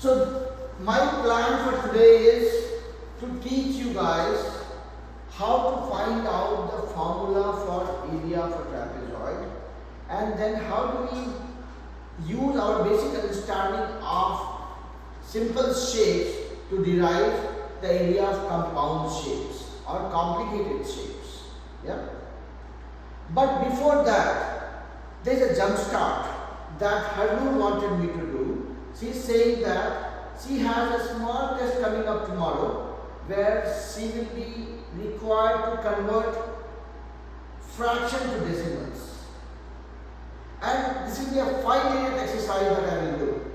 So my plan for today is to teach you guys how to find out the formula for area for trapezoid, and then how do we use our basic understanding of simple shapes to derive the area of compound shapes or complicated shapes. Yeah. But before that, there is a jump start that Harnoor wanted me to do. She is saying that she has a small test coming up tomorrow where she will be required to convert fraction to decimals. And this will be a 5-minute exercise that I will do.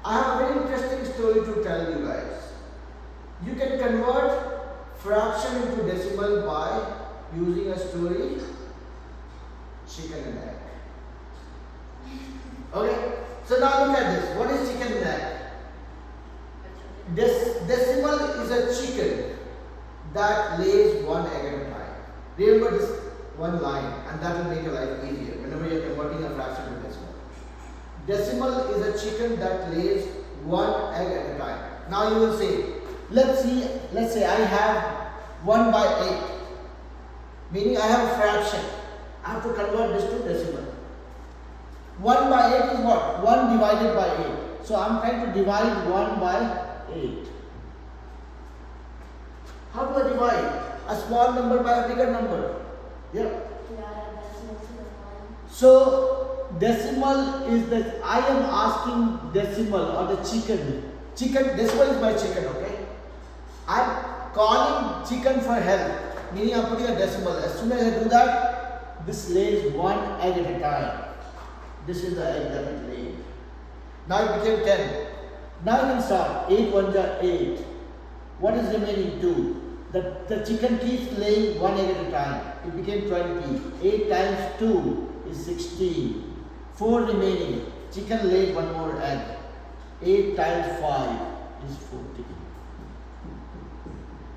I have a very interesting story to tell you guys. You can convert fraction into decimal by using a story, chicken and egg. Okay, so now look at this. What is chicken and egg? Decimal is a chicken that lays one egg at a time. Remember this one line, and that will make your life easier whenever you are converting a fraction to decimal. Decimal is a chicken that lays one egg at a time. Now you will say, let's say I have 1 by 8, meaning I have a fraction. I have to convert this to decimal. 1 by 8 is what? 1 divided by 8. So I am trying to divide 1 by 8. How do I divide a small number by a bigger number? Yeah. So decimal is that I am asking decimal or the chicken. Decimal is my chicken, okay? I am calling chicken for help, meaning I am putting a decimal. As soon as I do that, this lays one egg at a time. This is the egg that it laid. Now it became 10. Now you can start. 8 1 are 8. What is remaining? 2. The chicken keeps laying one egg at a time. It became 20. 8 times 2 is 16. 4 remaining. Chicken laid one more egg. 8 times 5 is 40.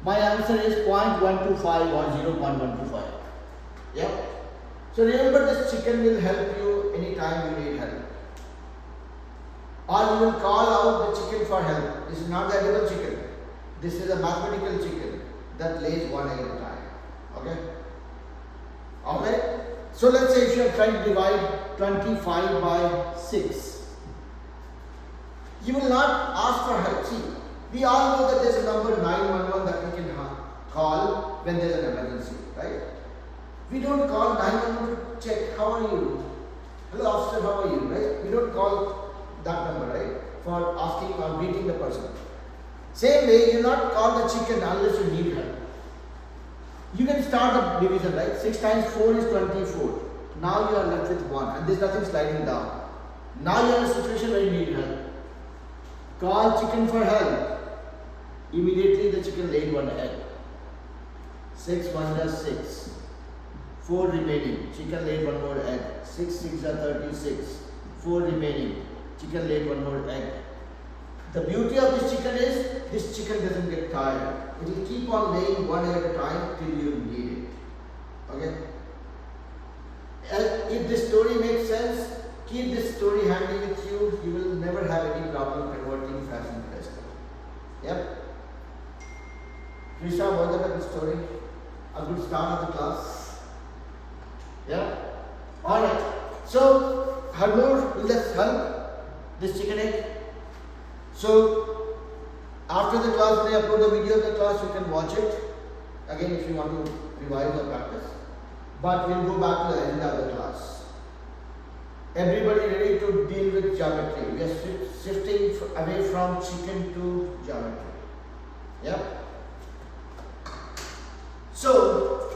My answer is 0.125 or 0.125. Yeah. So remember, this chicken will help you anytime you need help. Or you will call out the chicken for help. This is not the edible chicken. This is a mathematical chicken that lays one egg at a time. Okay? Alright? So let's say if you are trying to divide 25 by 6. You will not ask for help. See, we all know that there is a number 911 that we can call when there is an emergency, right? We don't call 911 to check how are you. Hello officer, how are you, right? We don't call that number, right? For asking or greeting the person. Same way, you not call the chicken unless you need help. You can start the division, right? 6 times 4 is 24. Now you are left with 1 and there is nothing sliding down. Now you are in a situation where you need help. Call chicken for help. Immediately the chicken laid one egg. 6 1 is 6. 4 remaining. Chicken laid one more egg. 6 6 are 36. 4 remaining. Chicken laid one more egg. The beauty of this chicken is, this chicken doesn't get tired. It will keep on laying one egg at a time till you need it. Okay? If this story makes sense, keep this story handy with you. You will never have any problem converting fraction to decimal. Yep. Trisha, was that a good story? A good start of the class? Yeah? Alright. So, Harnoor, will that help? This chicken egg? So, after the class, when I upload the video of the class, you can watch it. Again, if you want to revise or practice. But we'll go back to the end of the class. Everybody ready to deal with geometry? We are shifting away from chicken to geometry. Yeah? So,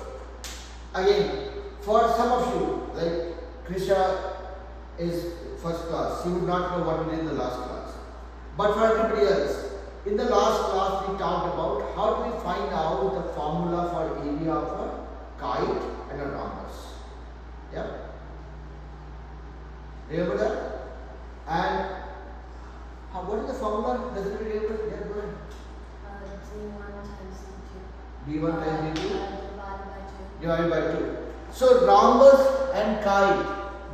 again, for some of you, like Krisha is first class, she would not know what we did in the last class. But for everybody else, in the last class we talked about how do we find out the formula for area of a kite and a rhombus. Yeah? Remember that? And what is the formula? Does it remember? Yeah, go ahead. B1 times B2 divided by 2. So rhombus and kite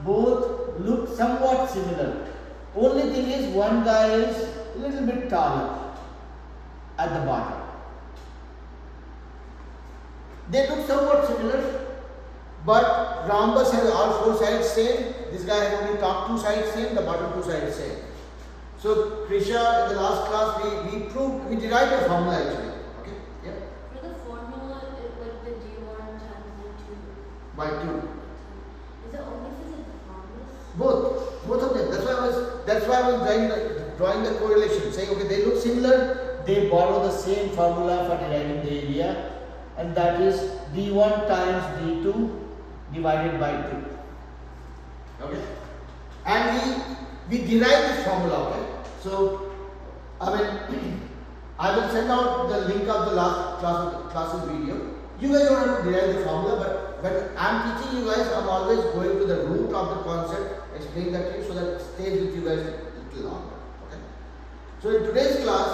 both look somewhat similar. Only thing is, one guy is little bit taller at the bottom. They look somewhat similar, but rhombus has all four sides same. This guy has only top two sides same, the bottom two sides same. So Krisha, in the last class we derived the formula actually. Okay? Yeah. For the formula, like the d1 times the 2 by 2. Is it only for the formulas? Both of them. That's why I was drawing the correlation, saying okay, they look similar, they borrow the same formula for deriving the area, and that is d1 times d2 divided by 2. Okay? And we derive this formula, okay? So I will send out the link of the last class's video. You guys don't have to derive the formula, but when I'm teaching you guys, I'm always going to the root of the concept, explain that to you so that it stays with you guys a little longer. Okay? So in today's class,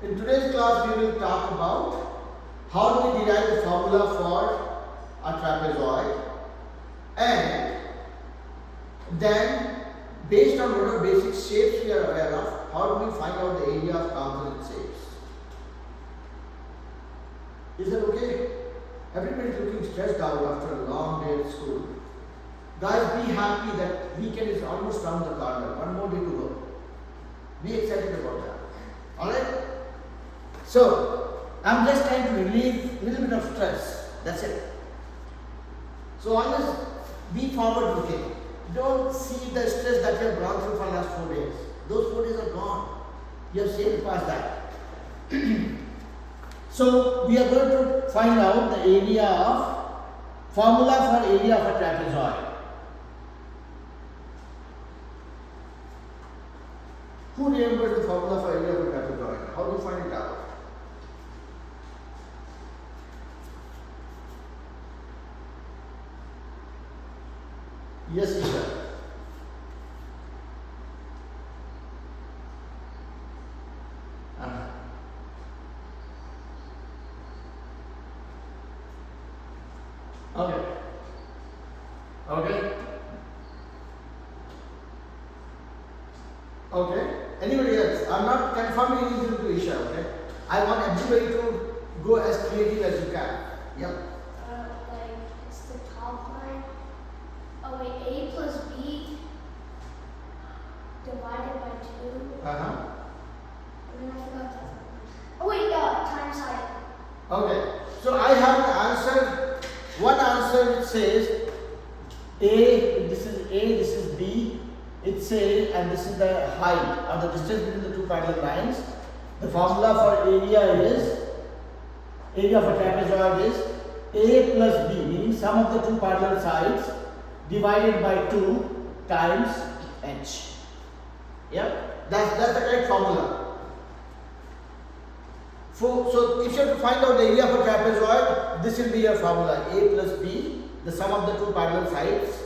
in today's class we will talk about how do we derive the formula for a trapezoid, and then based on whatever basic shapes we are aware of, how do we find out the area of composite shapes? Is that okay? Everybody is looking stressed out after a long day at school. Guys, be happy that weekend is almost around the corner. One more day to go. Be excited about that. Alright? So, I'm just trying to relieve a little bit of stress. That's it. So, always be forward looking. Don't see the stress that you have gone through for the last 4 days. Those 4 days are gone. You have sailed past that. So, we are going to find out the area of formula for area of a trapezoid. Who remembers the formula for area of a trapezoid? How do you find it out? Yes, Isha. Okay. Okay. Okay. Anybody else? I'm not confirming anything to Isha, okay? I want everybody to go as creative as you can. Yep. Like it's the top line. Oh wait, a plus b divided by 2. Uh-huh. And then I forgot that. Oh wait, times height. Okay. So I have an answer. One answer which says A, this is B, it says, and this is the height or the distance between the two parallel lines. The formula for area of a trapezoid is A plus B, meaning sum of the two parallel sides divided by 2 times h. Yep, that's the correct formula. So if you have to find out the area of a trapezoid, this will be your formula: A plus B, the sum of the two parallel sides,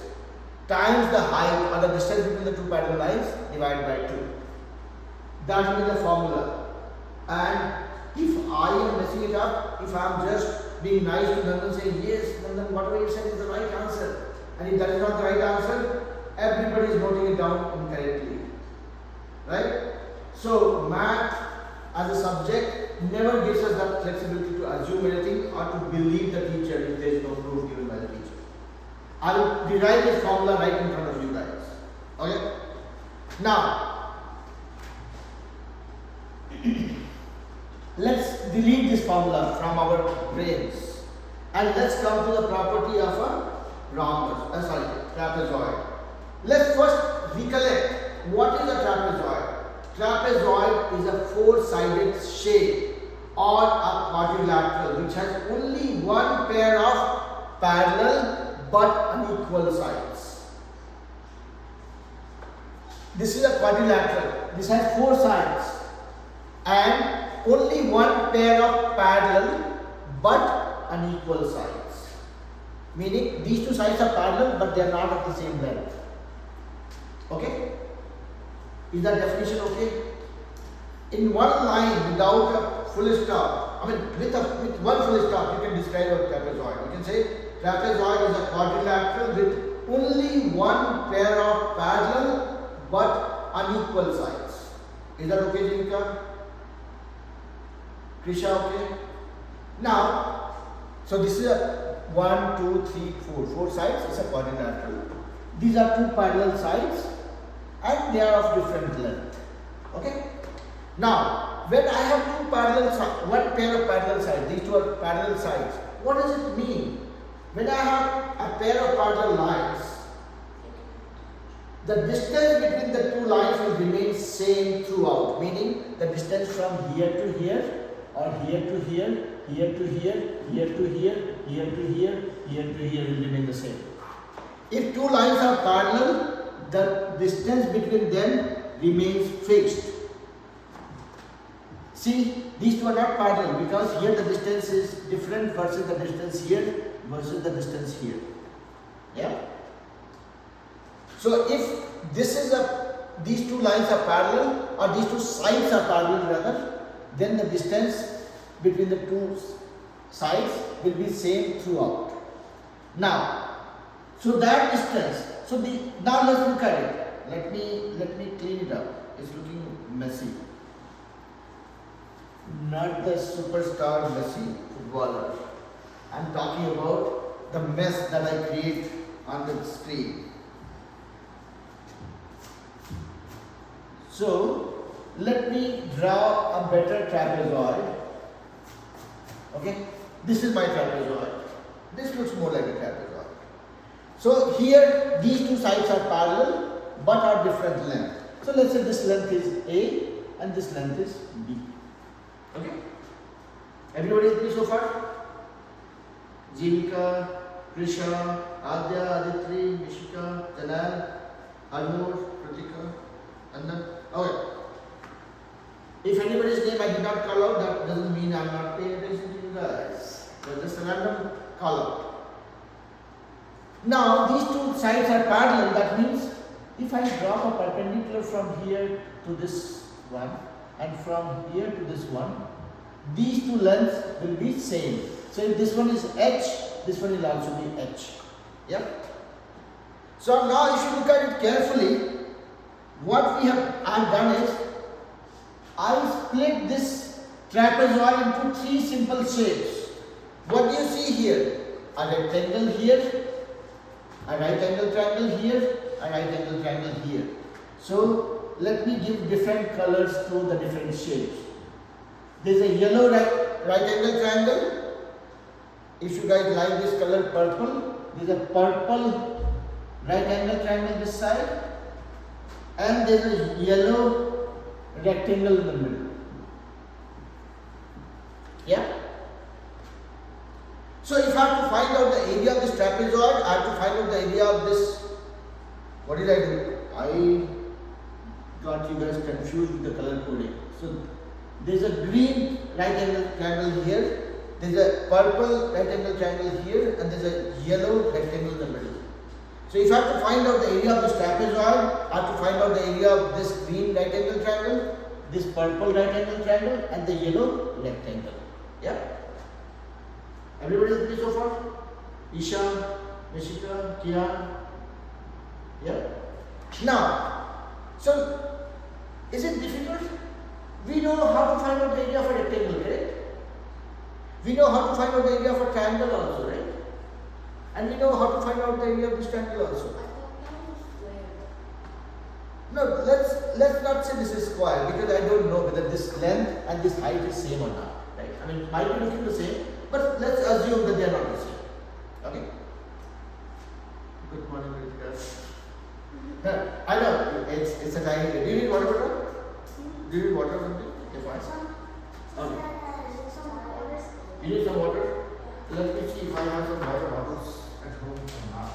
times the height or the distance between the two parallel lines divided by 2. That will be the formula. And if I am messing it up, if I am just being nice to Nandan saying yes, Nandan, whatever you said is the right answer, and if that is not the right answer, everybody is noting it down incorrectly. Right? So math as a subject never gives us that flexibility to assume anything or to believe the teacher if there is no proof given by the teacher. I will derive this formula right in front of you guys. Okay? Now, let's delete this formula from our brains and let's come to the property of a trapezoid. Let's first recollect what is a trapezoid. Trapezoid is a four-sided shape or a quadrilateral which has only one pair of parallel but unequal sides. This is a quadrilateral. This has four sides and only one pair of parallel but unequal sides. Meaning these two sides are parallel but they are not of the same length. Okay? Is that definition okay? In one line without a full stop, with one full stop, you can describe a trapezoid. You can say trapezoid is a quadrilateral with only one pair of parallel but equal sides. Is that okay, Jivika? Krisha, okay? Now, so this is a 1, 2, 3, 4. 4 sides. It's a quadrilateral. These are two parallel sides, and they are of different length. Okay? Now, when I have two parallel sides, one pair of parallel sides, these two are parallel sides. What does it mean? When I have a pair of parallel lines, the distance between the two lines will remain same throughout, meaning the distance from here to here, or here to here, here to here, here to here, here to here, here to here will remain the same. If two lines are parallel, the distance between them remains fixed. See, these two are not parallel because here the distance is different versus the distance here versus the distance here. Yeah? So if these two lines are parallel, or these two sides are parallel rather, then the distance between the two sides will be same throughout. Now, so that distance, now let's look at it. Let me clean it up. It's looking messy. Not the superstar Messi footballer. I'm talking about the mess that I create on the screen. So let me draw a better trapezoid. Okay, this is my trapezoid. This looks more like a trapezoid. So here these two sides are parallel but are different length. So let's say this length is A and this length is B. Okay? Everybody agree so far? Jivika, Krisha, Adya, Aditri, Mishika, Janal, Anur, Pratika, Anna. Okay. If anybody's name I did not call out, that doesn't mean I'm not paying attention to you guys. So just a random call out. Now these two sides are parallel. That means if I drop a perpendicular from here to this one and from here to this one, these two lengths will be same. So if this one is H, this one will also be H. Yeah. So now if you look at it carefully, what I've done is I split this trapezoid into three simple shapes. What do you see here? A rectangle here, a right angle triangle here, a right angle triangle here. So let me give different colors to the different shapes. There is a yellow right angle triangle. If you guys like this color purple, there is a purple right angle triangle this side, and there is a yellow rectangle in the middle. Yeah? So if I have to find out the area of this trapezoid, I have to find out the area of this. What did I do? I got you guys confused with the color coding. So there is a green right angle triangle here, there is a purple right angle triangle here, and there is a yellow rectangle in the middle. So if I have to find out the area of this trapezoid, I have to find out the area of this green right angle triangle, this purple right angle triangle, and the yellow rectangle. Yeah? Everybody agree so far? Isha, Mishika, Kian? Yeah? Now, so is it difficult? We know how to find out the area of a rectangle, correct? We know how to find out the area of a triangle also, right? And we know how to find out the area of this triangle also. No, let's not say this is square because I don't know whether this length and this height is same or not, right? I mean, it might be looking the same, but let's assume that they are not the same. Okay? Good morning, Kritika. I know it's a tiny. Do you need water bottle? Do you need water or something? Okay, fine. Okay. You need some water? Let me see if I have some water bottles at home or not.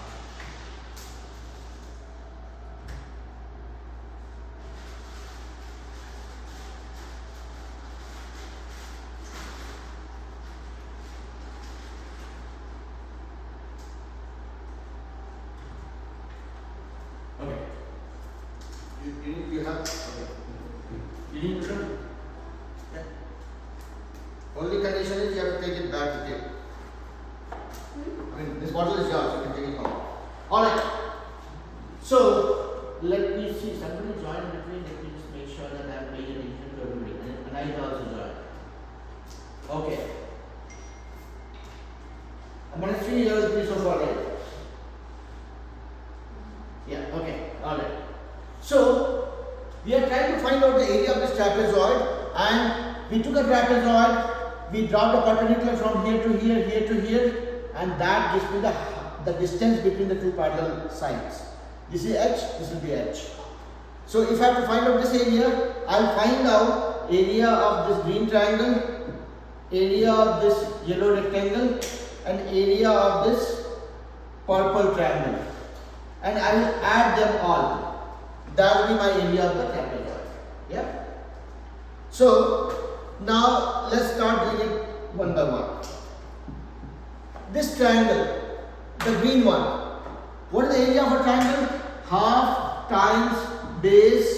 Okay. You have? Okay. You need water? Yeah. Only condition is you have to take it back again. I mean, this bottle is yours, you can take it home. Alright. So, let me see somebody join between. Let me just make sure that I am paying attention to everybody. And I also join. Okay. Manasvi, you are with me so far, right? Yeah, okay, alright. So, we are trying to find out the area of this trapezoid, and we took a trapezoid, we dropped a perpendicular from here to here, here to here, and that gives me the distance between the two parallel sides. This is h, this will be h. So, if I have to find out this area, I will find out area of this green triangle, area of this yellow rectangle, and area of this purple triangle, and I will add them all. That will be my area of the trapezoid. Yeah. So now let's start doing it one by one. This triangle, the green one. What is the area of a triangle? Half times base.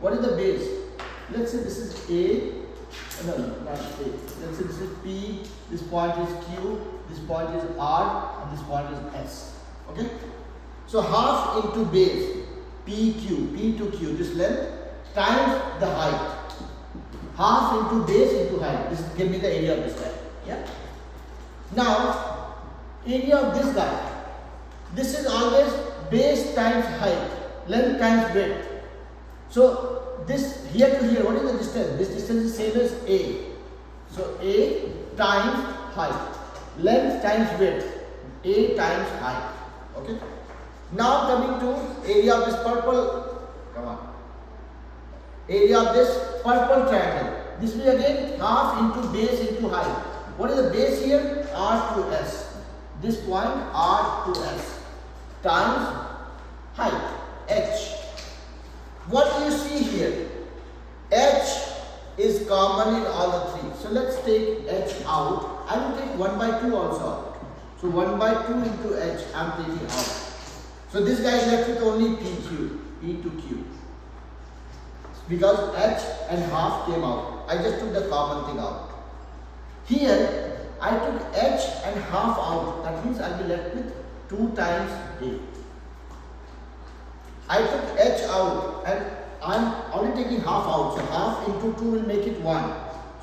What is the base? Let's say this is A. No, not A. Let's say this is P. This point is Q. This point is R, and this point is S. Okay? So half into base, PQ, P to Q, this length, times the height. Half into base into height. This give me the area of this guy. Yeah? Now, area of this guy. This is always base times height, length times width. So this here to here, what is the distance? This distance is same as A. So A times height. Length times width, A times height. Okay. Now coming to area of this purple, come on. Area of this purple triangle. This will again half into base into height. What is the base here? R to S. This point R to S times height H. What do you see here? H is common in all the three. So let's take H out. I will take 1 by 2 also out. So 1 by 2 into H I am taking out. So this guy is left with only PQ, P to Q. Because H and half came out. I just took the common thing out. Here I took H and half out. That means I will be left with 2 times A. I took H out and I am only taking half out. So half into 2 will make it 1.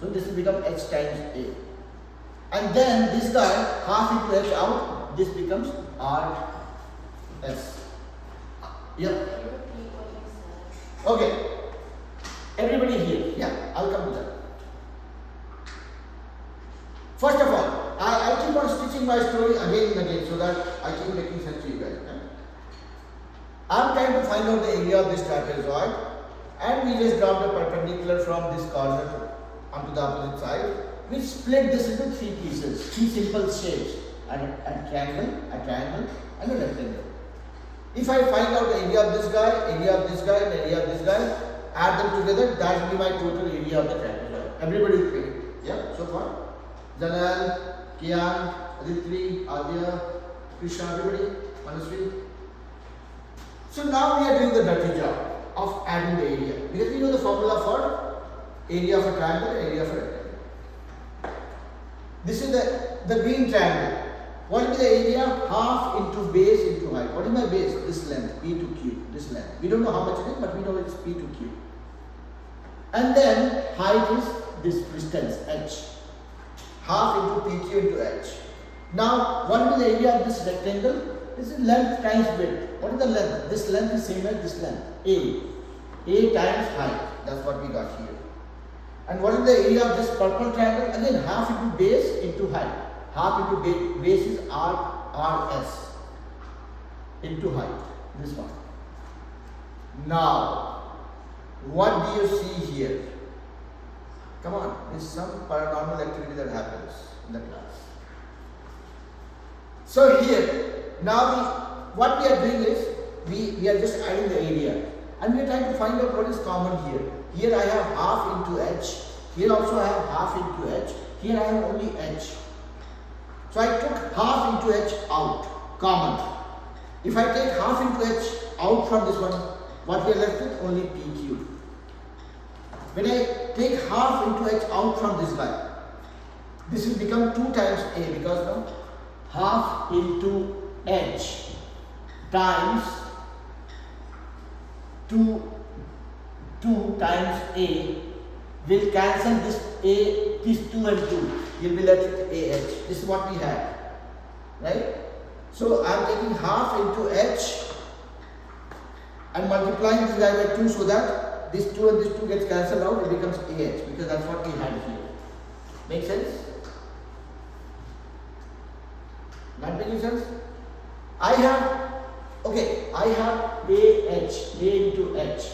So this will become H times A. And then this guy, half into H out, this becomes R S. Yep. Okay. Everybody here. Yeah, I'll come to that. First of all, I keep on stitching my story again and again so that I keep making sense to you guys. Okay? I'm trying to find out the area of this trapezoid, and we just dropped a perpendicular from this corner onto the opposite side. We split this into 3 pieces, 3 simple shapes, a triangle, and a rectangle. If I find out the area of this guy, area of this guy, and area of this guy, add them together, that will be my total area of the trapezoid. Everybody will pay. Yeah, so far? Zanal, Kian, Aditri, Adya, Krishna, everybody? Manasvi? So now we are doing the dirty job of adding the area. Because we know the formula for area of a triangle, area of a rectangle. This is the green triangle. What is the area? Half into base into height. What is my base? This length, P to Q, this length. We don't know how much it is, but we know it's P to Q. And then height is this distance, H. Half into PQ into H. Now, what is the area of this rectangle? This is length times width. What is the length? This length is same as this length, A. A times height. That's what we got here. And what is the area of this purple triangle? Again, half into base into height. Half into base is RS into height. This one. Now, what do you see here? Come on, there's some paranormal activity that happens in the class. So here, now what we are doing is, we are just adding the area. And we are trying to find out what is common here. Here I have half into H. Here also I have half into H. Here I have only H. So I took half into H out, common. If I take half into H out from this one, what we are left with? Only PQ. When I take half into H out from this guy, this will become 2 times A, because now half into H times 2 times A will cancel this 2 and 2. You'll be left with AH. This is what we had, right? So I am taking half into H and multiplying this guy by 2 so that this 2 and this 2 gets cancelled out. It becomes AH because that's what we had here. Make sense? Not making sense? I have AH, A into H.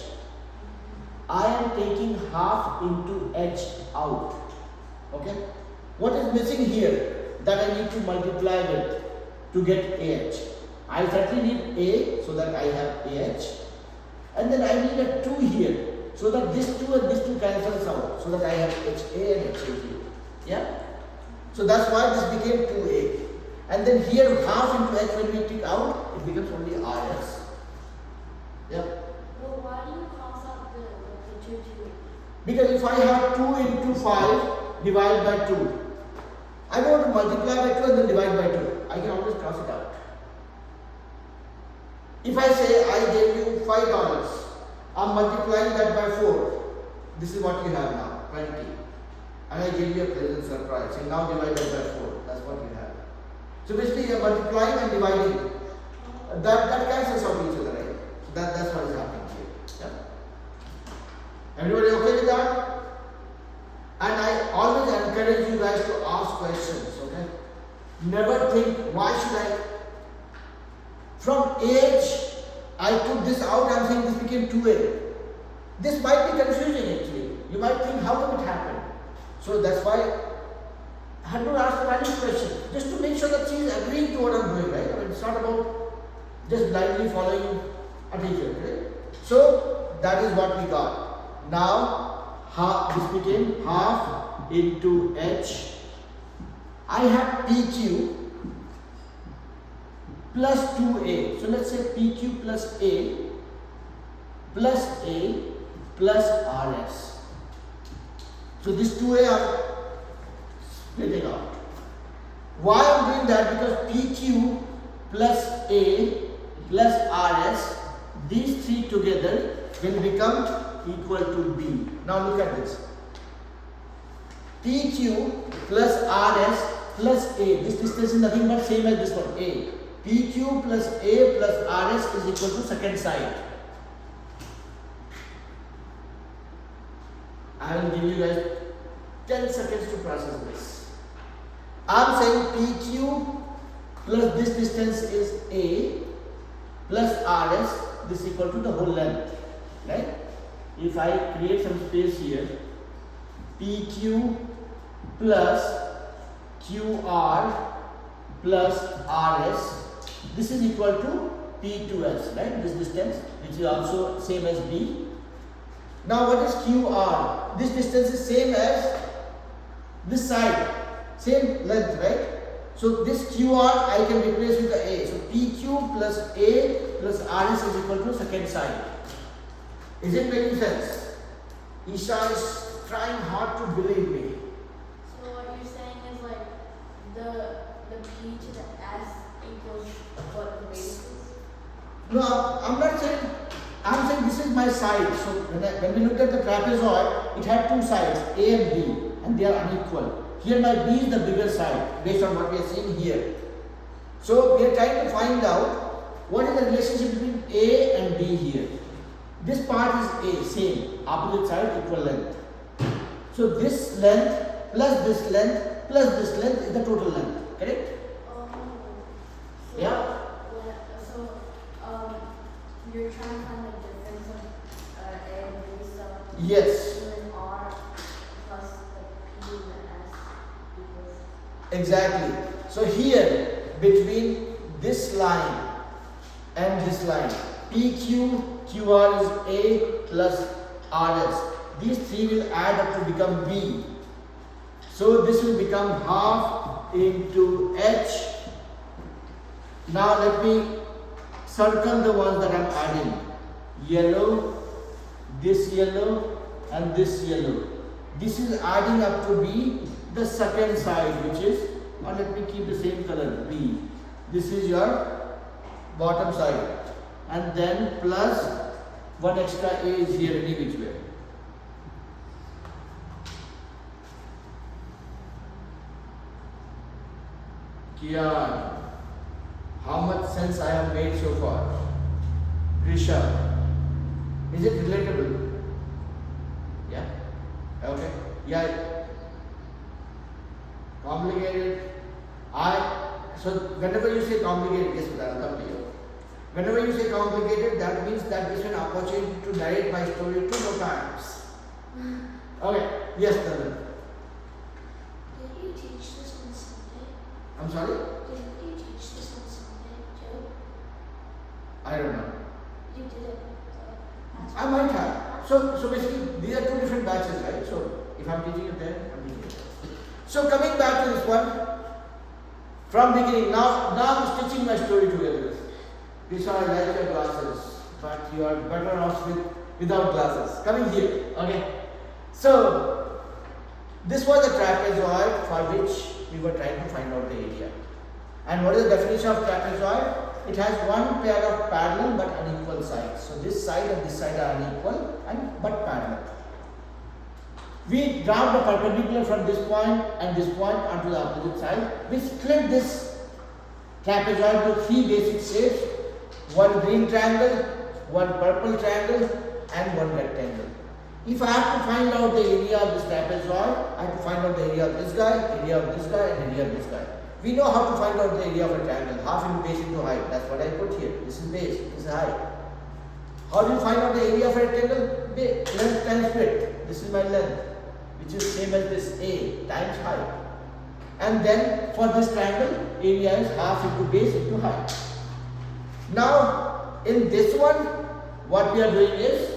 I am taking half into H out. Okay? What is missing here that I need to multiply with to get AH? I certainly need A so that I have AH. And then I need a 2 here so that this 2 and this 2 cancels out so that I have HA and HA here. Yeah? So that's why this became 2A. And then here half into H when we take out, it becomes only RS. Yeah? Well, why do you cross out the 2 2? Because if I have 2 into 5 divided by 2, I don't want to multiply by 2 and then divide by 2. I can always cross it out. If I say I gave you $5, I'm multiplying that by 4. This is what you have now, 20. And I gave you a pleasant surprise. So now divide that by 4. That's what you have. So basically you are multiplying and dividing. That cancels out each other, right? So that's what is happening here. Yeah? Everybody okay with that? And I always encourage you guys to ask questions, okay? Never think, why should I? From age, I took this out, I'm saying this became 2A. This might be confusing actually. You might think, how come it happened? So that's why I had to ask a valid question, just to make sure that she is agreeing to what I'm doing, right? I mean, it's not about just blindly following a teacher, right? So that is what we got. Now, this became half into H. I have PQ plus 2A. So let's say PQ plus A plus RS. So this 2A are splitting out. Why I am doing that? Because PQ plus A plus RS, these three together will become equal to B. Now look at this. PQ plus RS plus A. This distance is nothing but same as this one, A. PQ plus A plus RS is equal to second side. I will give you guys 10 seconds to process this. I am saying PQ plus this distance is A plus RS, this is equal to the whole length, right? If I create some space here, PQ plus QR plus RS, this is equal to P2S, right? This distance, which is also same as B. Now what is QR? This distance is same as this side, same length, right? So this QR I can replace with the A. So PQ plus A plus RS is equal to second side. Is it making sense? Isha is trying hard to believe me. So what you're saying is like the P to the S equals what the base is? No, I'm not saying. I'm saying this is my side. So when we looked at the trapezoid, it had two sides, A and B, and they are unequal. Here my B is the bigger side based on what we are seeing here. So we are trying to find out what is the relationship between A and B here. This part is A, same, opposite side, equal length. So this length plus this length plus this length is the total length, correct? So Yeah. So you're trying to find the difference of A and B stuff. Yes. And then R plus the P and the S equals. Exactly. So here between this line and this line, PQ, QR is A plus RS. These three will add up to become B. So this will become half into H. Now let me circle the ones that I am adding. Yellow, this yellow and this yellow. This is adding up to be the second side, which is, or let me keep the same color, B. This is your bottom side. And then plus one extra A is here any which way. Kian, how much sense I have made so far? Grisha, is it relatable? Yeah? Okay. Yeah. Complicated. So whenever you say complicated, yes, I'll come to you. Whenever you say complicated, that means that gives an opportunity to narrate my story 2 more times. Okay. Yes, Dharan. Did you teach this on Sunday? I'm sorry? Didn't you teach this on Sunday too? I don't know. You did it. I might have. So basically, these are 2 different batches, right? So if I'm teaching it there, I'm teaching it there. So coming back to this one, from beginning, now I'm stitching my story together. This I like your glasses, but you are better off without glasses. Coming here, okay? So this was the trapezoid for which we were trying to find out the area. And what is the definition of trapezoid? It has one pair of parallel but unequal sides. So this side and this side are unequal but parallel. We draw the perpendicular from this point and this point onto the opposite side. We split this trapezoid to 3 basic shapes. One green triangle, one purple triangle, and one rectangle. If I have to find out the area of this trapezoid, I have to find out the area of this guy, area of this guy, and area of this guy. We know how to find out the area of a triangle, half into base into height. That's what I put here. This is base, this is height. How do you find out the area of a rectangle? Length times width. This is my length, which is same as this A times height. And then for this triangle, area is half into base into height. Now, in this one, what we are doing is,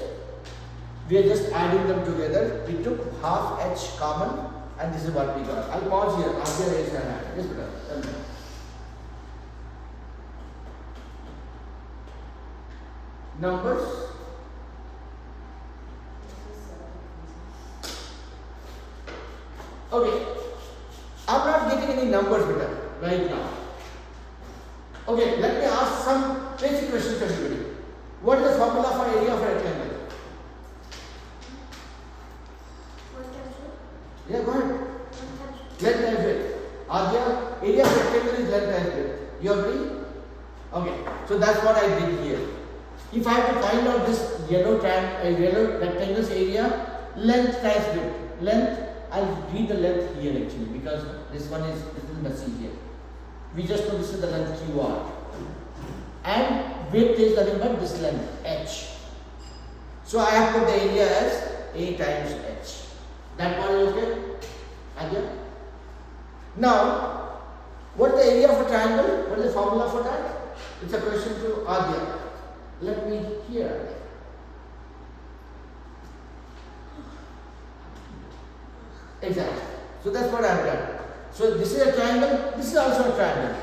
we are just adding them together. We took half h common, and this is what we got. I'll pause here. After raise your hand. Yes, brother. Tell me. Numbers. Okay. I'm not getting any numbers with them right now. Okay, let me ask some basic questions to everybody. What is the formula for area of a rectangle? Yeah, go ahead. Length times width. Adya, area of rectangle is length times width. You agree? Okay, so that's what I did here. If I have to find out this yellow rectangle's area, length times width. Length, I'll read the length here actually because this one is a little messy here. We just know this is the length QR. And width is nothing but this length, h. So I have put the area as A times h. That one is okay? Agya? Now, what is the area of a triangle? What is the formula for that? It's a question to Adya. Let me hear. Exactly. So that's what I have done. So this is a triangle, this is also a triangle.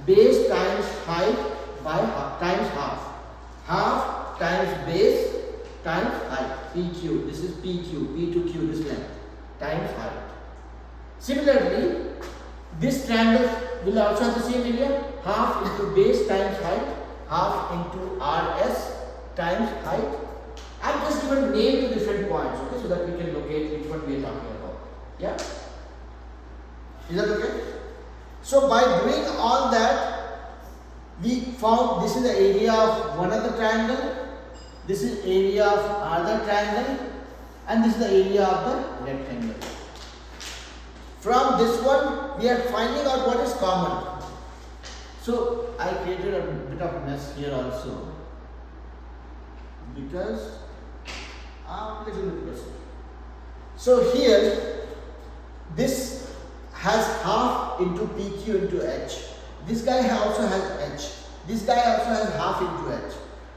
Base times height by times half. Half times base times height. PQ. This is PQ. P to Q, this length. Times height. Similarly, this triangle will also have the same area. Half into base times height. Half into RS times height. I'm just given name to different points, okay, so that we can locate which one we are talking about. Yeah? Is that okay? So by doing all that, we found this is the area of one of the triangle, this is area of other triangle, and this is the area of the rectangle. From this one, we are finding out what is common. So I created a bit of mess here also because I'm a little bit busy. So here, this has half into PQ into H. This guy also has H. This guy also has half into H.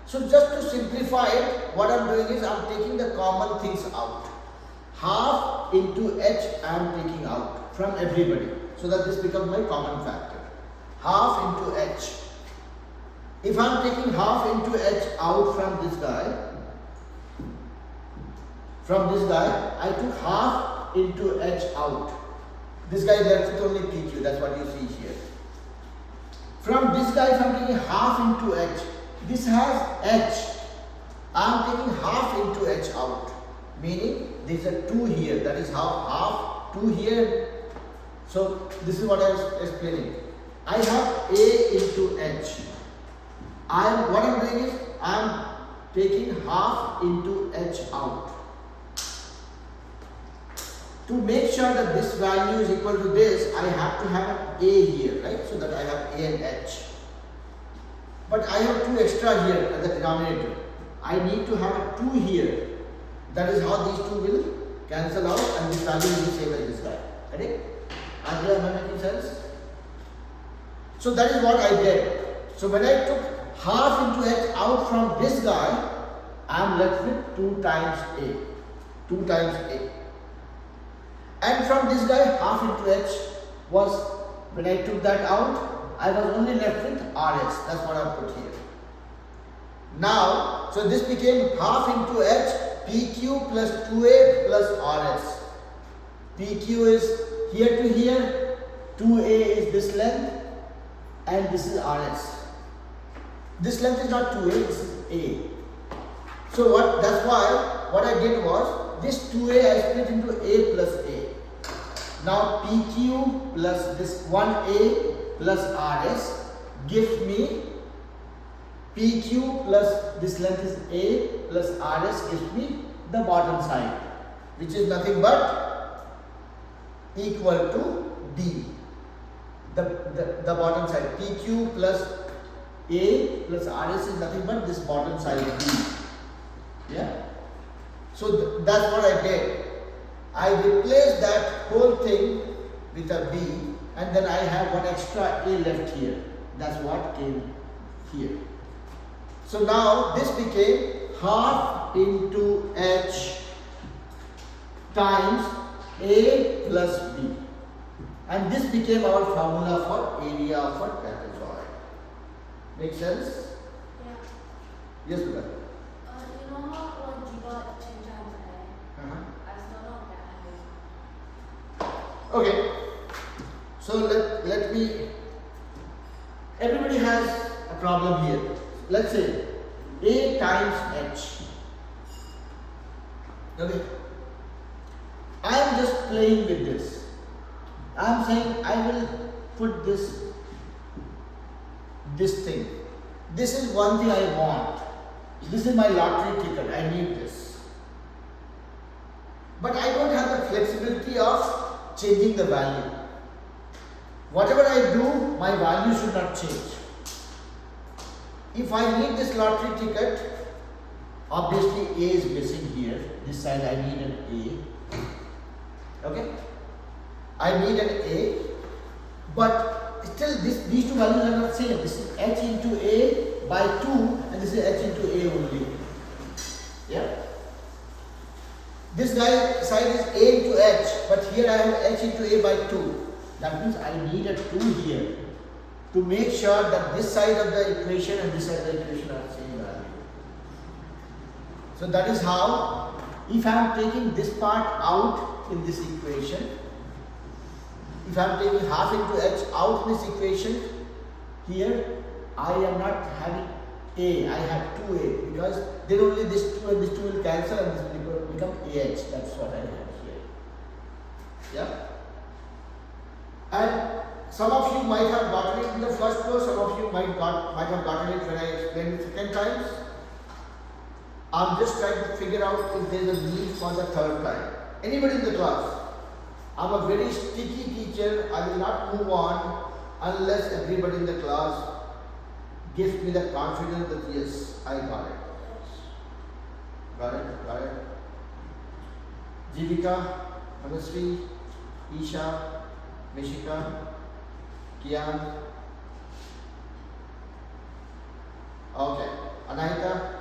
So just to simplify it, what I'm doing is I'm taking the common things out. Half into H I am taking out from everybody so that this becomes my common factor. Half into H. If I am taking half into H out from this guy, I took half into H out. This guy is left with only PQ, that's what you see here. From this guy, if I am taking half into H, this has H. I am taking half into h out, meaning there is a 2 here. That is how half 2 here. So this is what I was explaining. I have a into h. What I am doing is I am taking half into h out. To make sure that this value is equal to this, I have to have an a here, right? So that I have a and h. But I have 2 extra here at the denominator. I need to have a 2 here. That is how these two will cancel out and this value will be same as this guy. Correct? Am I making sense? So that is what I did. So when I took half into h out from this guy, I am left with 2 times a. 2 times a. And from this guy, half into h was, when I took that out, I was only left with rs. That's what I put here. Now, so this became half into h, pq plus 2a plus rs. pq is here to here, 2a is this length, and this is rs. This length is not 2a, this is a. So that's why what I did was, this 2a I split into a plus a. Now PQ plus this 1A plus RS gives me PQ plus this length is A plus RS gives me the bottom side, which is nothing but equal to D. The bottom side PQ plus A plus RS is nothing but this bottom side D. Yeah. So that's what I did. I replaced that whole thing with a B, and then I have one extra A left here. That's what came here. So now this became half into h times A plus B. And this became our formula for area of a trapezoid. Make sense? Yeah. Yes, Buddha. You know how like you got 10 times A? I still don't get it. Okay. So let me. Everybody has a problem here. Let's say A times H. Okay. I am just playing with this. I am saying I will put this thing. This is one thing I want. This is my lottery ticket. I need this. But I don't have the flexibility of changing the value. Whatever I do, my value should not change. If I need this lottery ticket, obviously A is missing here. This side I need an A. Okay? I need an A, but still these two values are not same. This is H into A by 2 and this is H into A only. Yeah? This guy side is A into H, but here I have H into A by 2. That means I need a 2 here to make sure that this side of the equation and this side of the equation are the same value. So that is how, if I am taking this part out in this equation, if I am taking half into H out in this equation, here I am not having A, I have 2A, because then only this 2 and this 2 will cancel and this will become AH. That's what I have here. Yeah? And some of you might have gotten it in the first course, some of you might have gotten it when I explained it second times. I'm just trying to figure out if there is a need for the third time. Anybody in the class? I'm a very sticky teacher. I will not move on unless everybody in the class gives me the confidence that yes, I got it. Got it? Got it? Jivika, Manasri, Isha, Mishika, Kian. Okay. Anahita.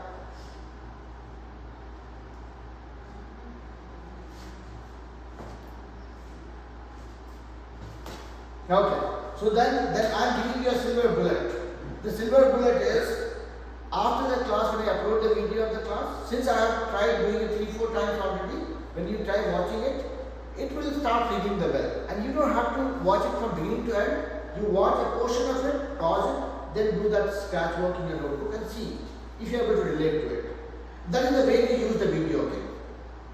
Okay. So then I am giving you a silver bullet. The silver bullet is, after the class, when I upload the video of the class, since I have tried doing it 3-4 times already, when you try watching it, it will start ringing the bell. And you don't have to watch it from beginning to end. You watch a portion of it, pause it, then do that scratch work in your notebook and see if you are able to relate to it. That is the way to use the video. Okay.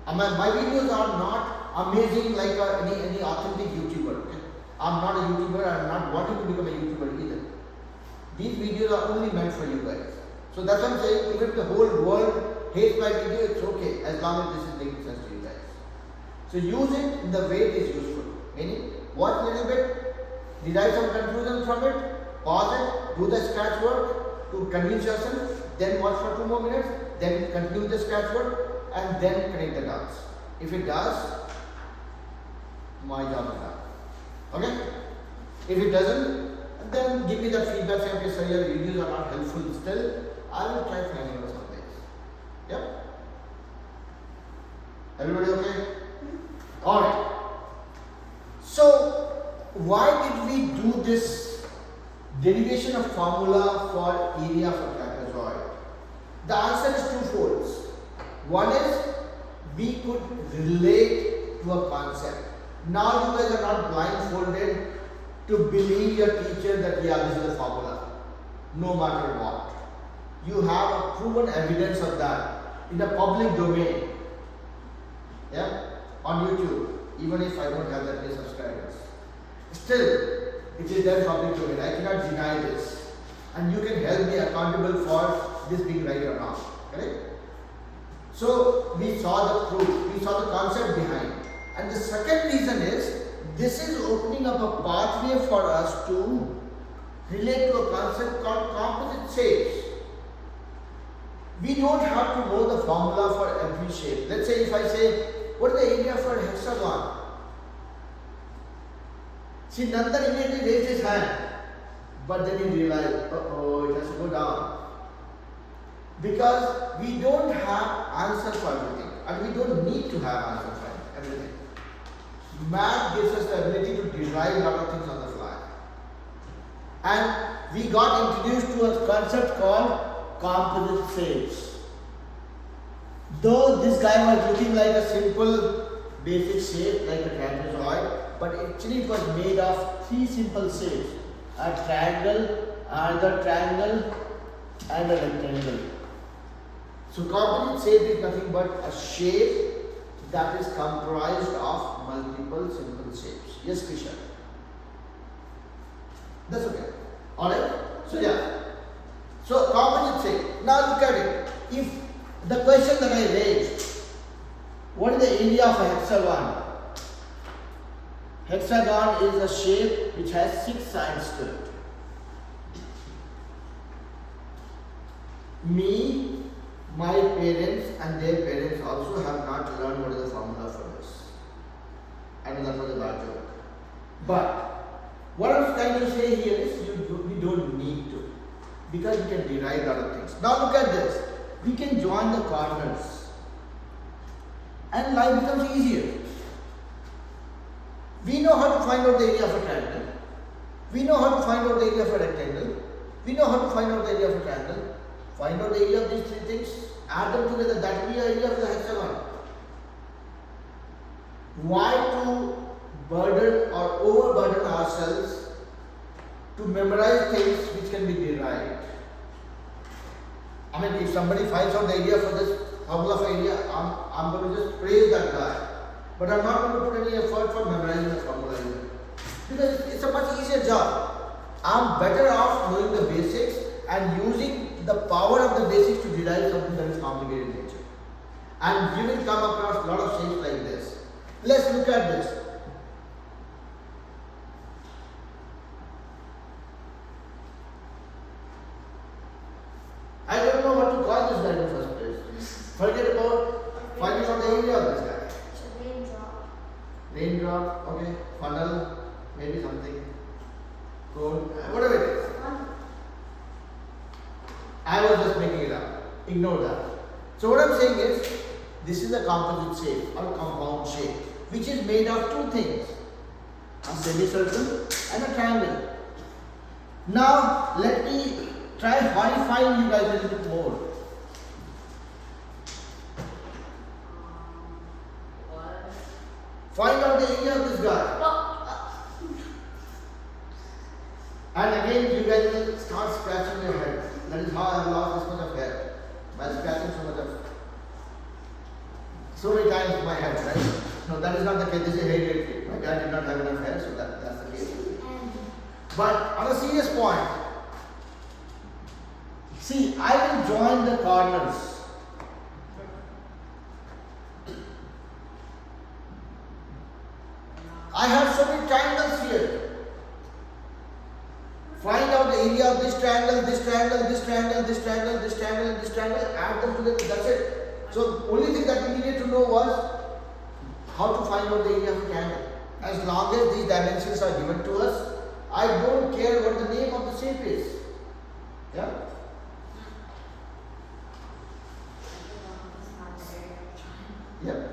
My videos are not amazing like any authentic YouTuber. Okay. I'm not a YouTuber. I'm not wanting to become a YouTuber either. These videos are only meant for you guys. So that's what I'm saying. Even if the whole world hates my video, it's okay as long as this is making sense to you guys. So use it in the way it is useful. Meaning, watch a little bit, derive some conclusion from it, pause it, do the scratch work to convince yourself, then watch for 2 more minutes, then continue the scratch work, and then connect the dots. If it does, my job is done. Okay? If it doesn't, then give me the feedback saying, okay, sir, your videos are not helpful still. I will try finding out some things. Yep? Everybody okay? Alright. So, why did we do this derivation of formula for area for trapezoid? The answer is twofold. One is, we could relate to a concept. Now you guys are not blindfolded to believe your teacher that yeah, this is the formula, no matter what. You have a proven evidence of that in a public domain, yeah, on YouTube. Even if I don't have that many subscribers, still it is there public domain. I cannot deny this, and you can help me accountable for this being right or not. Correct? So we saw the proof, we saw the concept behind, and the second reason is this is opening up a pathway for us to relate to a concept called composite shapes. We don't have to know the formula for every shape. Let's say if I say, what is the area for a hexagon? See, Nandan immediately raised his hand, but then he realized, oh, it has to go down. Because we don't have answer for everything, and we don't need to have answer for everything. Math gives us the ability to derive a lot of things on the fly. And we got introduced to a concept called composite shapes. Though this guy was looking like a simple basic shape like a trapezoid, but actually it was made of 3 simple shapes: a triangle, another triangle, and a rectangle. So composite shape is nothing but a shape that is comprised of multiple simple shapes. Yes, Krisha? That's okay. Alright? So yeah. So composite shape. Now look at it. If the question that I raised, what is the area of a hexagon? Hexagon is a shape which has 6 sides to it. Me, my parents and their parents also have not learned what is the formula for this. I know that was a bad joke. But what I was trying to say here is we don't need to, because we can derive a lot of things. Now look at this. We can join the corners and life becomes easier. We know how to find out the area of a triangle. We know how to find out the area of a rectangle. We know how to find out the area of a triangle. Find out the area of these 3 things, add them together, that will be the area of the hexagon. Why to burden or overburden ourselves to memorize things which can be derived? I mean, if somebody finds out the area for this formula for area, I'm going to just praise that guy. But I'm not going to put any effort for memorizing the formula either. Because it's a much easier job. I'm better off knowing the basics and using the power of the basics to derive something that is complicated in nature. And you will come across a lot of shapes like this. Let's look at this. I don't know what to call this guy in the first place. Forget about finding out the area of this guy. It's a raindrop. Raindrop, okay. Funnel, maybe something. Cone, whatever it is. I was just making it up. Ignore that. So what I'm saying is, this is a composite shape or compound shape, which is made of 2 things: a semicircle and a triangle. Now let me try horrifying you guys a little bit more. Find out the area of this guy. And again, you guys will start scratching your head. That is how I lost this much of hair. By scratching so much of so many times in my head, right? No, that is not the case. This is hereditary. My dad did not have enough hair, so that's the case. But on a serious point, see, I will join the corners. I have so many triangles here. Find out the area of this triangle, this triangle, this triangle, this triangle, this triangle, and this triangle, add them together, that's it. So, only thing that we needed to know was how to find out the area of a triangle. As long as these dimensions are given to us, I don't care what the name of the shape is. Yeah? Yeah.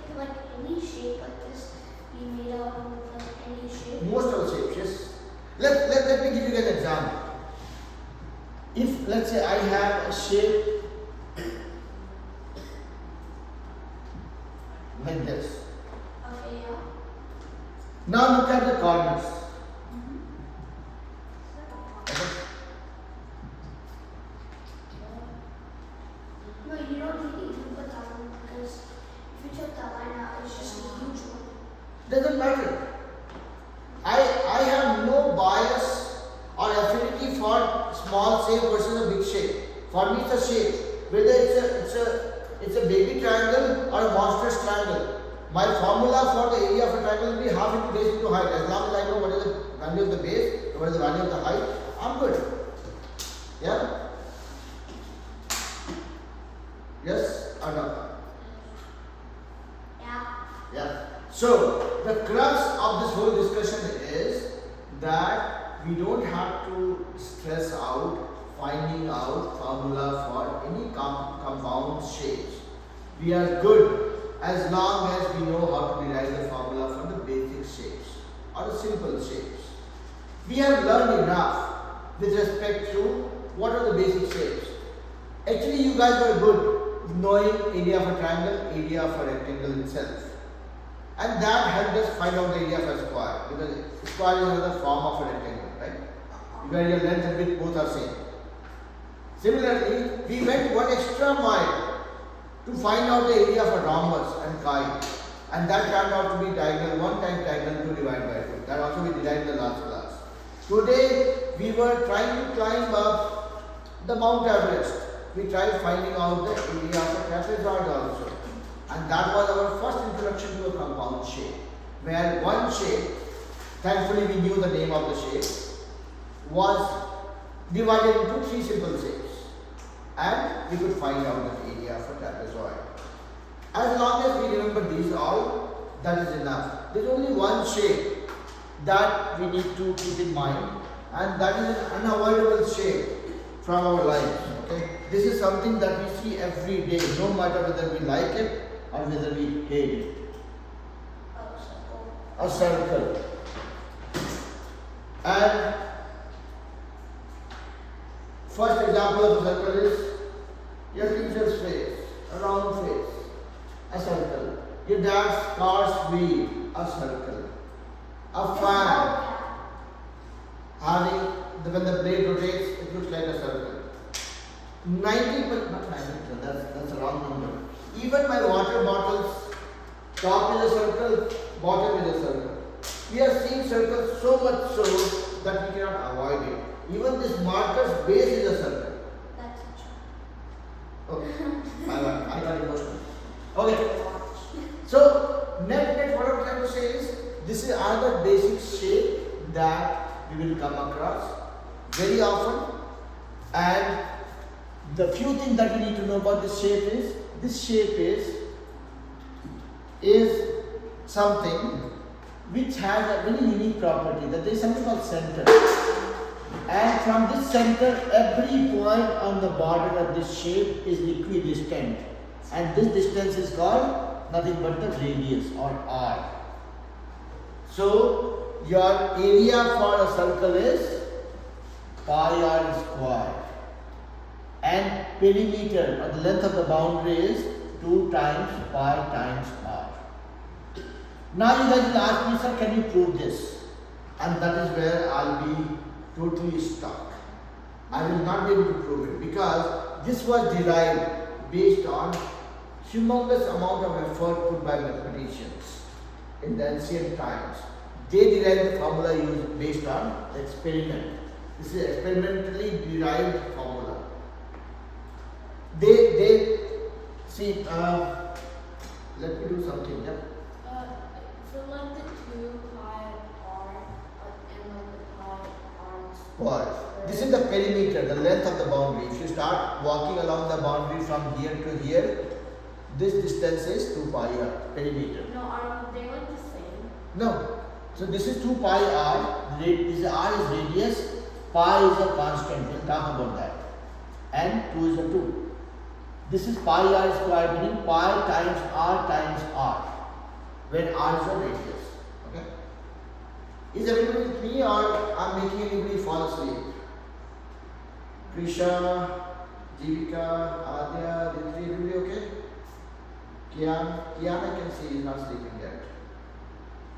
Can like any shape like this be made out of like any shape? Most of the shapes, yes. Let me give you an example. If let's say I have a shape like this. Okay, yeah. Now look at the corners. Okay. No, you don't really do put that one because if you took that line out, it's just a huge one. Doesn't matter. I have no bias or affinity for small shape versus a big shape. For me, it's a shape. Whether it's a baby triangle or a monstrous triangle. My formula for the area of a triangle will be half into base into height. As long as I know what is the value of the base, what is the value of the height, I'm good. Yeah? Yes or no? Yeah. Yeah. So, the crux of this whole discussion is that we don't have to stress out finding out formula for any compound shapes. We are good as long as we know how to derive the formula for the basic shapes or the simple shapes. We have learned enough with respect to what are the basic shapes. Actually, you guys were good knowing area of a triangle, area of a rectangle itself. And that helped us find out the area of a square, because a square is another form of a rectangle, right? Where your length and width both are same. Similarly, we went one extra mile to find out the area of a rhombus and chi, and that turned out to be diagonal 1 times diagonal 2 divided by 2. That also we derived in the last class. Today we were trying to climb up the Mount Everest. We tried finding out the area of a trapezoid also. And that was our first introduction to a compound shape, where one shape, thankfully we knew the name of the shape, was divided into 3 simple shapes, and we could find out the area of a trapezoid. As long as we remember these all, that is enough. There is only one shape that we need to keep in mind, and that is an unavoidable shape from our lives. Okay, this is something that we see every day, no matter whether we like it or whether we hate it. A circle. And first example of a circle is your teacher's face, a round face, a circle. Your dad's car's wheel, a circle. A fan, having when the blade rotates, it looks like a circle. 90%, not 90%, that's a wrong number. Even my water bottle's top is a circle, bottom is a circle. We are seeing circles so much so that we cannot avoid it. Even this marker's base is a circle. That's a joke. Okay, I got emotional. Okay, so net what I'm trying to say is this is another basic shape that we will come across very often, and the few things that we need to know about this shape is something which has a very unique property, that there is something called center, and from this center every point on the border of this shape is equidistant, and this distance is called nothing but the radius or r. So your area for a circle is pi r square, and perimeter or the length of the boundary is 2 times pi times r. Now you guys will ask me, sir, can you prove this? And that is where I'll be totally stuck. I will not be able to prove it because this was derived based on humongous amount of effort put by mathematicians in the ancient times. They derived the formula used based on experiment. This is experimentally derived formula. They see. Let me do something. Yeah. For like the 2 pi r and like the pi r Or this is the perimeter, the length of the boundary. If you start walking along the boundary from here to here, this distance is 2 pi r, perimeter. No, are they like the same? No. So this is 2 pi r. This r is radius. Pi is a constant. We'll talk about that. And 2 is a 2. This is pi r square, meaning pi times r, when r is a radius. Okay. Is everybody with me, or I'm making anybody fall asleep? Prisha, Jivika, Adya, Ditri, everybody okay? Kian I can see is not sleeping yet.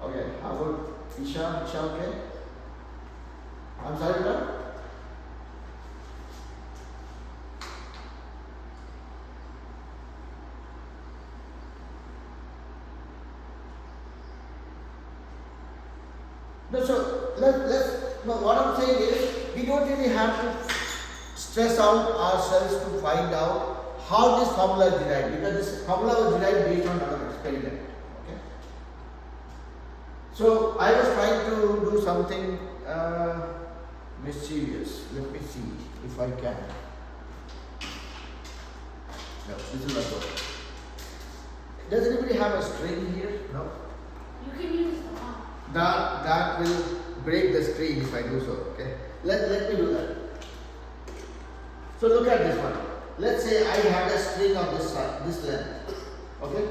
Okay, how about Isha? Isha okay? I'm sorry, what? No, so what I'm saying is, we don't really have to stress out ourselves to find out how this formula is derived, because this formula was derived based on our experiment. Okay. So I was trying to do something mischievous. Let me see if I can. No, this is not good. Does anybody have a string here? No. You can use the one. That will break the screen if I do so. Okay. Let me do that. So look at this one. Let's say I had a string of this length. Okay.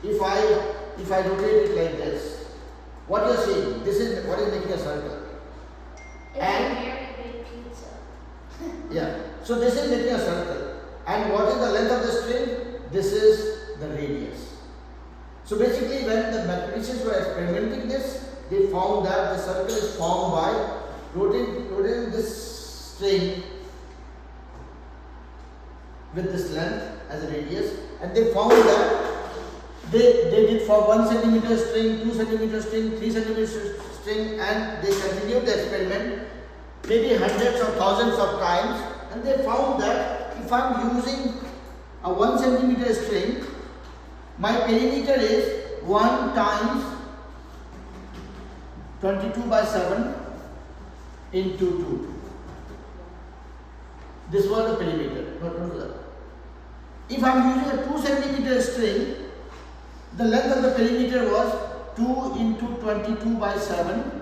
If I rotate it like this, what you're seeing? This is what is making a circle. It's And- a very big pizza. Yeah. So this is making a circle. And what is the length of the string? This is the radius. So basically, when the mathematicians were experimenting this, they found that the circle is formed by rotating this string with this length as a radius, and they found that they did for 1 centimeter string, 2 centimeter string, 3 centimeter string, and they continued the experiment maybe hundreds or thousands of times, and they found that if I am using a 1 centimeter string, my perimeter is 1 times 22 by 7 into 2. This was the perimeter. Don't do that. If I am using a 2 centimeter string, the length of the perimeter was 2 into 22 by 7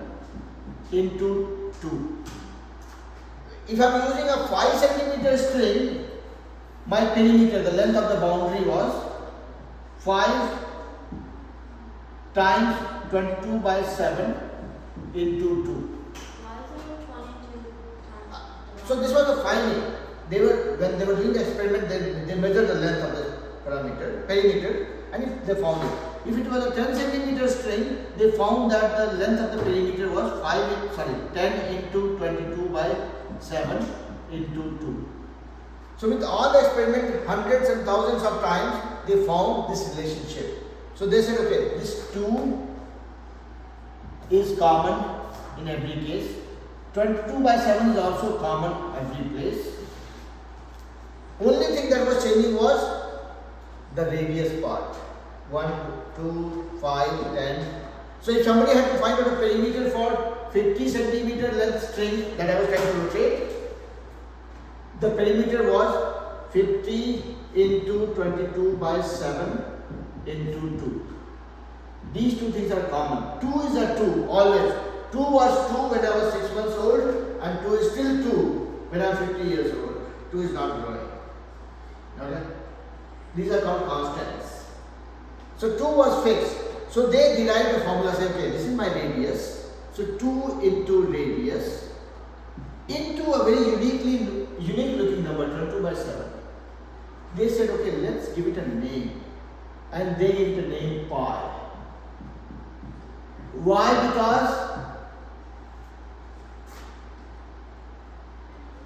into 2. If I am using a 5 centimeter string, my perimeter, the length of the boundary was 5 times 22 by 7 into 2. Why is it 22 times? So this was the finding. When they were doing the experiment, they measured the length of the perimeter, and they found it. If it was a 10 centimeter string, they found that the length of the perimeter was 10 into 22 by 7 into 2. So with all the experiment, hundreds and thousands of times, they found this relationship. So they said, okay, this 2 is common in every case. 22 by 7 is also common every place. Only thing that was changing was the radius part. 1, 2, 5, 10. So if somebody had to find out a perimeter for 50 centimeter length string that I was trying to rotate, the perimeter was 50 into 22 by 7 into 2. These two things are common. 2 is a 2 always. 2 was 2 when I was 6 months old, and 2 is still 2 when I am 50 years old. 2 is not growing. Okay? These are called constants. So 2 was fixed. So they derived the formula saying, okay, this is my radius. So 2 into radius into a very unique looking number, 22 by 7. They said, okay, let's give it a name. And they gave it a name pi. Why? Because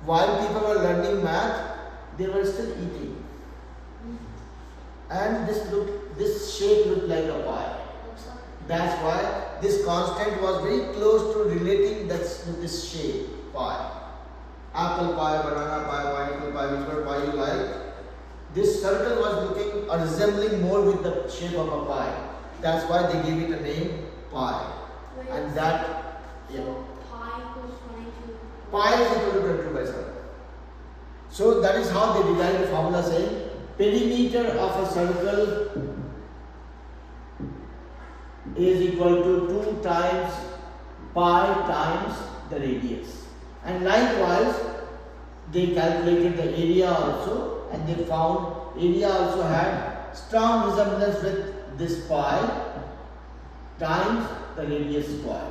while people were learning math, they were still eating. and this shape looked like a pie. Looks like That's why this constant was very close to relating this shape pie. Apple pie, banana pie, pineapple pie, whichever pie you like. This circle was looking or resembling more with the shape of a pie. That's why they gave it a name pie. Wait, And that, yeah. So pi equals 22. Pi is equal to 22 by 7. So that is how they derived the formula saying perimeter of a circle is equal to 2 times pi times the radius. And likewise, they calculated the area also, and they found area also had strong resemblance with this pi times the radius square.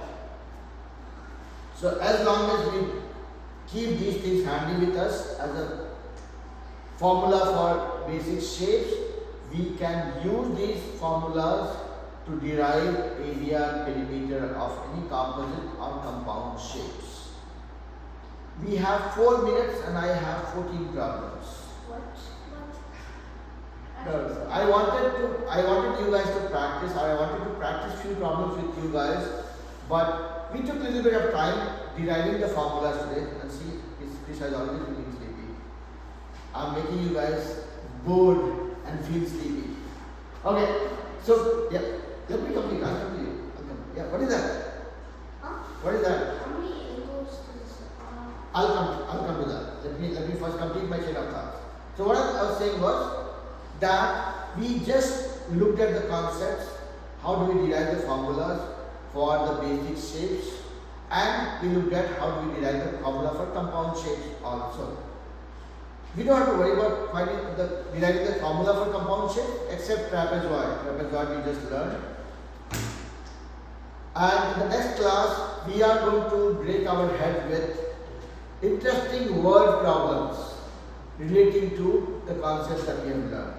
So as long as we keep these things handy with us as a formula for basic shapes, we can use these formulas to derive area and perimeter of any composite or compound shapes. We have 4 minutes and I have 14 problems. what? No, I wanted you guys to practice, or I wanted to practice few problems with you guys, but we took a little bit of time deriving the formulas today, and see, Chris has already been sleepy. I'm making you guys bored and feel sleepy. Okay, so yeah, let me complete. I'll come to you. Yeah, what is that? Huh? What is that? How many angles does I'll come to that. Let me first complete my chain of thought. So what I was saying was that we just looked at the concepts, how do we derive the formulas for the basic shapes, and we looked at how do we derive the formula for compound shapes also. We don't have to worry about deriving the formula for compound shape except trapezoid. Trapezoid we just learned. And in the next class, we are going to break our head with interesting word problems relating to the concepts that we have learned.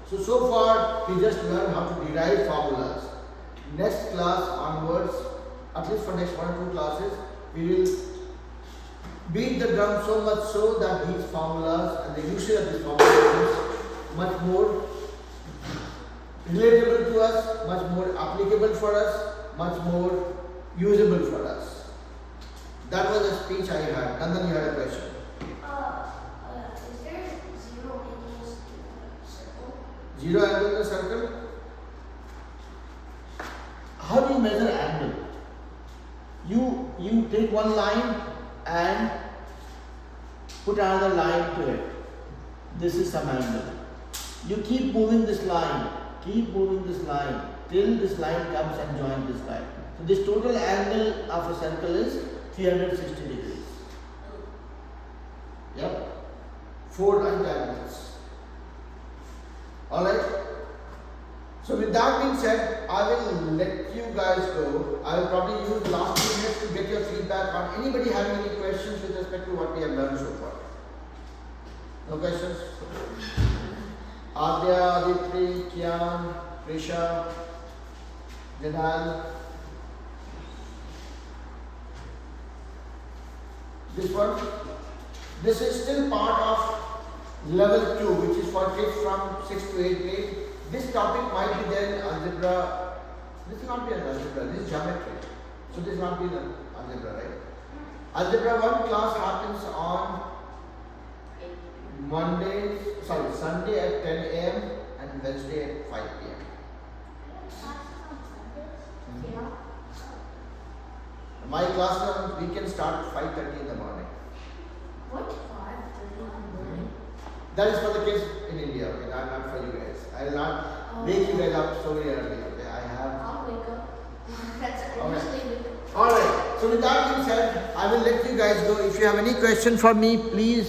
So far, we just learned how to derive formulas. Next class onwards, at least for next 1 or 2 classes, we will beat the drum so much so that these formulas and the usage of these formulas is much more relatable to us, much more applicable for us, much more usable for us. That was the speech I had. Nandan, you had a question. is there 0 angles in a circle? 0 angle in a circle? How do you measure angle? You take one line and put another line to it. This is some angle. You keep moving this line till this line comes and joins this line. So this total angle of a circle is 360 degrees. Yep. 4 right angles. Alright. So with that being said, I will let you guys go. I will probably use the last 2 minutes to get your feedback on anybody having any questions with respect to what we have learned so far. No questions? Adya, Aditri, Kian, Risha, Nidal. This is still part of level 2, which is for kids from 6 to 8 grade. This topic might be there in algebra. This will not be an algebra, this is geometry. So this will not be an algebra, right? Algebra 1 class happens on Sunday at 10 a.m. and Wednesday at 5 p.m. Yeah. My classes on weekend start at 5:30 in the morning. What? 5:30 in the morning? That is for the kids in India, okay? Not for you guys. I will not wake you guys up so very early, okay? I'll wake up. That's Okay. honestly. Alright, so with that being said, I will let you guys go. If you have any question for me, please